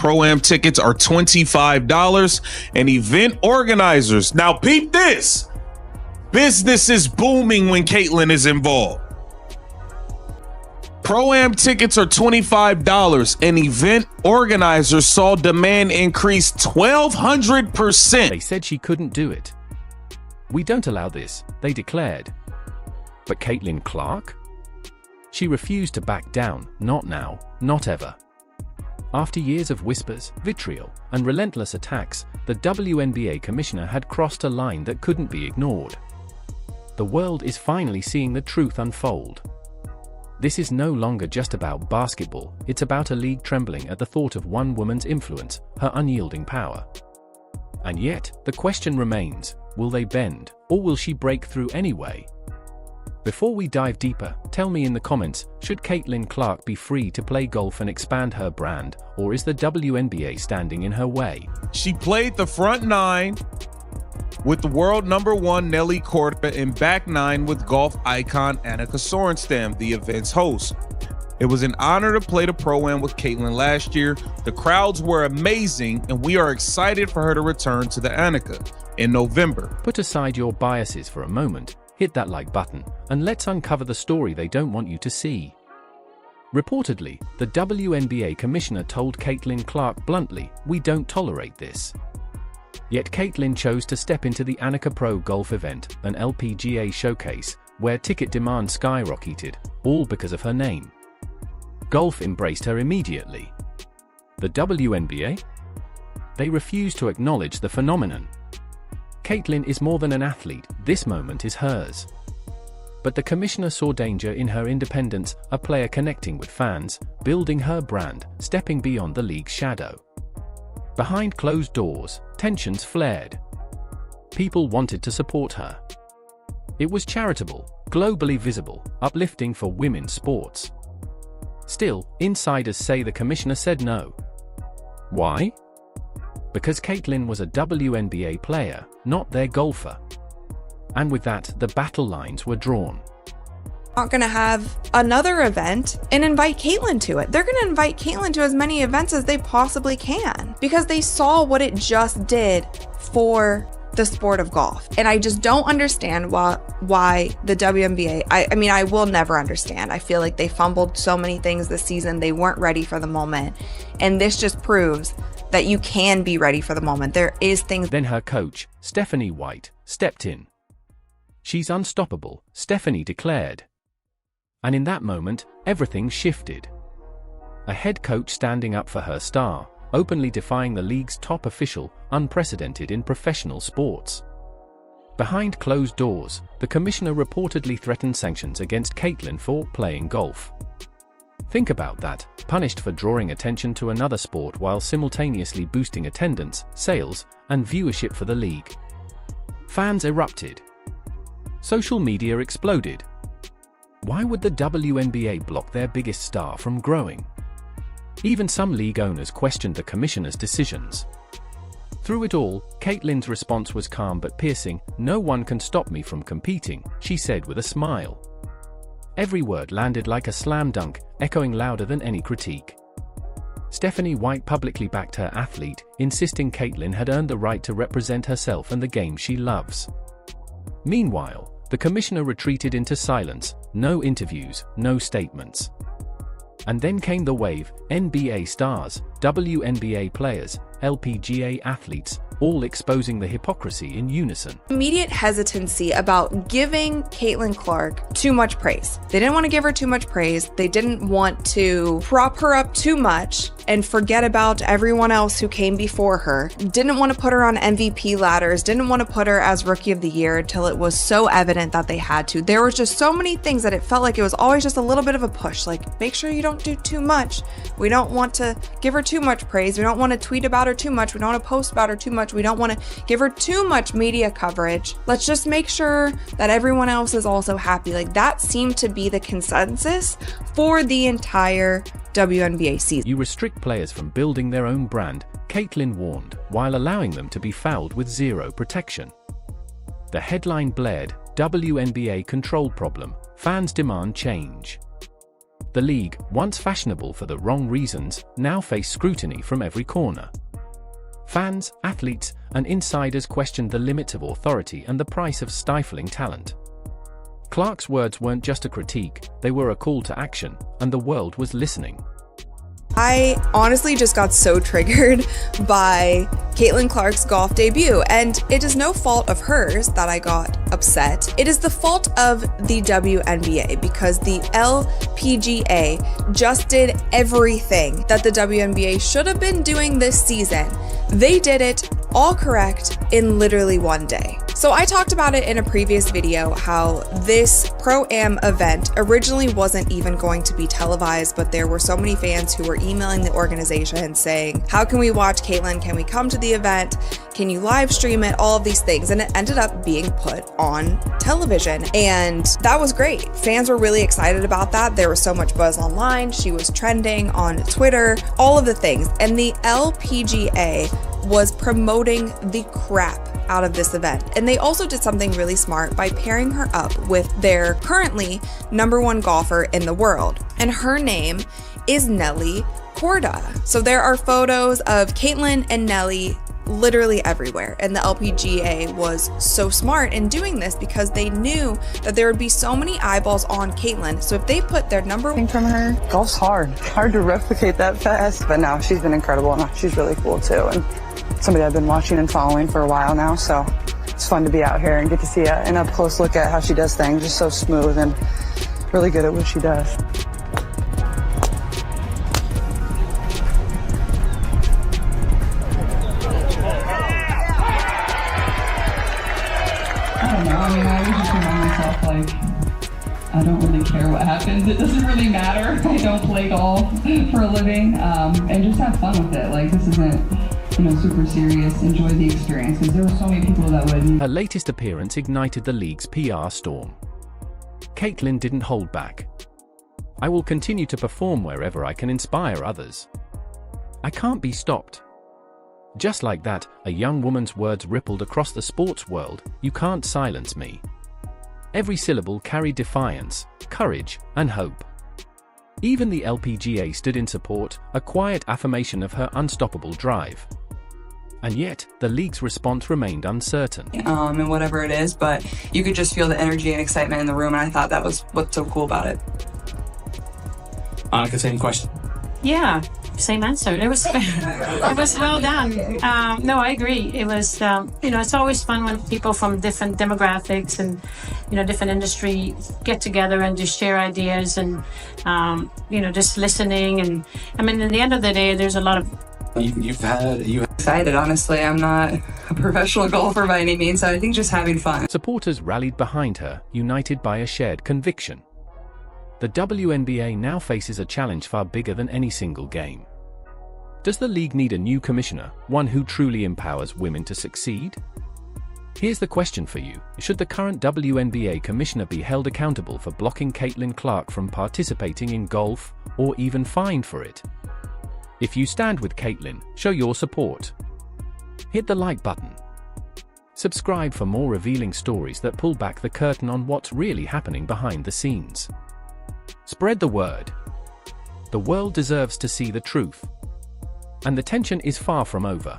Pro-Am tickets are $25, and event organizers, now peep this, business is booming when Caitlyn is involved. Pro-Am tickets are $25, and event organizers saw demand increase 1,200%. They said she couldn't do it. We don't allow this, they declared. But Caitlin Clark? She refused to back down, not now, not ever. After years of whispers, vitriol, and relentless attacks, the WNBA commissioner had crossed a line that couldn't be ignored. The world is finally seeing the truth unfold. This is no longer just about basketball, it's about a league trembling at the thought of one woman's influence, her unyielding power. And yet, the question remains, will they bend, or will she break through anyway? Before we dive deeper, tell me in the comments, should Caitlin Clark be free to play golf and expand her brand, or is the WNBA standing in her way? She played the front nine with the world #1 Nelly Korda and back nine with golf icon Annika Sorenstam, the event's host. It was an honor to play the Pro-Am with Caitlyn last year. The crowds were amazing, and we are excited for her to return to the Annika in November. Put aside your biases for a moment, hit that like button, and let's uncover the story they don't want you to see. Reportedly, the WNBA commissioner told Caitlin Clark bluntly, "We don't tolerate this." Yet Caitlin chose to step into the Annika Pro Golf event, an LPGA showcase, where ticket demand skyrocketed, all because of her name. Golf embraced her immediately. The WNBA? They refused to acknowledge the phenomenon. Caitlin is more than an athlete, this moment is hers. But the commissioner saw danger in her independence, a player connecting with fans, building her brand, stepping beyond the league's shadow. Behind closed doors, tensions flared. People wanted to support her. It was charitable, globally visible, uplifting for women's sports. Still, insiders say the commissioner said no. Why? Because Caitlin was a WNBA player, not their golfer. And with that, the battle lines were drawn. Not going to have another event and invite Caitlyn to it. They're going to invite Caitlyn to as many events as they possibly can because they saw what it just did for the sport of golf. And I just don't understand why the WNBA, I mean, I will never understand. I feel like they fumbled so many things this season. They weren't ready for the moment. And this just proves that you can be ready for the moment. There is things. Then her coach, Stephanie White, stepped in. "She's unstoppable," Stephanie declared. And in that moment, everything shifted. A head coach standing up for her star, openly defying the league's top official, unprecedented in professional sports. Behind closed doors, the commissioner reportedly threatened sanctions against Caitlin for playing golf. Think about that, punished for drawing attention to another sport while simultaneously boosting attendance, sales, and viewership for the league. Fans erupted. Social media exploded. Why would the WNBA block their biggest star from growing? Even some league owners questioned the commissioner's decisions. Through it all, Caitlin's response was calm but piercing. "No one can stop me from competing," she said with a smile. Every word landed like a slam dunk, echoing louder than any critique. Stephanie White publicly backed her athlete, insisting Caitlin had earned the right to represent herself and the game she loves. Meanwhile, the commissioner retreated into silence, no interviews, no statements. And then came the wave, NBA stars, WNBA players, LPGA athletes, all exposing the hypocrisy in unison. Immediate hesitancy about giving Caitlin Clark too much praise. They didn't want to give her too much praise. They didn't want to prop her up too much and forget about everyone else who came before her. Didn't want to put her on MVP ladders. Didn't want to put her as Rookie of the Year until it was so evident that they had to. There was just so many things that it felt like it was always just a little bit of a push. Like, make sure you don't do too much. We don't want to give her too much praise. We don't want to tweet about her too much. We don't want to post about her too much. We don't want to give her too much media coverage. Let's just make sure that everyone else is also happy. Like, that seemed to be the consensus for the entire WNBA season. You restrict players from building their own brand, Caitlin warned, while allowing them to be fouled with zero protection. The headline blared, WNBA control problem, fans demand change. The league, once fashionable for the wrong reasons, now face scrutiny from every corner. Fans, athletes, and insiders questioned the limits of authority and the price of stifling talent. Clark's words weren't just a critique, they were a call to action, and the world was listening. I honestly just got so triggered by Caitlin Clark's golf debut, and it is no fault of hers that I got upset. It is the fault of the WNBA, because the LPGA just did everything that the WNBA should have been doing this season. They did it all correct in literally one day. So I talked about it in a previous video how this Pro-Am event originally wasn't even going to be televised, but there were so many fans who were emailing the organization saying, how can we watch Caitlin? Can we come to the event? Can you live stream it? All of these things. And it ended up being put on television. And that was great. Fans were really excited about that. There was so much buzz online. She was trending on Twitter, all of the things. And the LPGA was promoting the crap out of this event. And they also did something really smart by pairing her up with their currently #1 golfer in the world. And her name is Nelly Korda. So there are photos of Caitlin and Nelly literally everywhere. And the LPGA was so smart in doing this because they knew that there would be so many eyeballs on Caitlin. So if they put their #1 from her, golf's hard to replicate that fast. But no, she's been incredible, and she's really cool too. And somebody I've been watching and following for a while now, so it's fun to be out here and get to see an up close look at how she does things. Just so smooth and really good at what she does. I don't know. I mean, I would just remind myself, like, I don't really care what happens. It doesn't really matter. I don't play golf for a living, and just have fun with it. Like, this isn't, super serious. Enjoy the experience, because there were so many people that would. Her latest appearance ignited the league's PR storm. Caitlin didn't hold back. I will continue to perform wherever I can inspire others. I can't be stopped. Just like that, a young woman's words rippled across the sports world. You can't silence me. Every syllable carried defiance, courage, and hope. Even the LPGA stood in support, a quiet affirmation of her unstoppable drive. And yet, the league's response remained uncertain. And whatever it is, but you could just feel the energy and excitement in the room, and I thought that was what's so cool about it. Annika, same question. Yeah, same answer. It was it was well done. No, I agree. It was it's always fun when people from different demographics and different industry get together and just share ideas and just listening. And I mean, at the end of the day, there's a lot of. You Excited, honestly. I'm not a professional golfer by any means, so I think just having fun. Supporters rallied behind her, united by a shared conviction. The WNBA now faces a challenge far bigger than any single game. Does the league need a new commissioner, one who truly empowers women to succeed? Here's the question for you. Should the current WNBA commissioner be held accountable for blocking Caitlin Clark from participating in golf, or even fined for it? If you stand with Caitlin, show your support. Hit the like button. Subscribe for more revealing stories that pull back the curtain on what's really happening behind the scenes. Spread the word. The world deserves to see the truth. And the tension is far from over.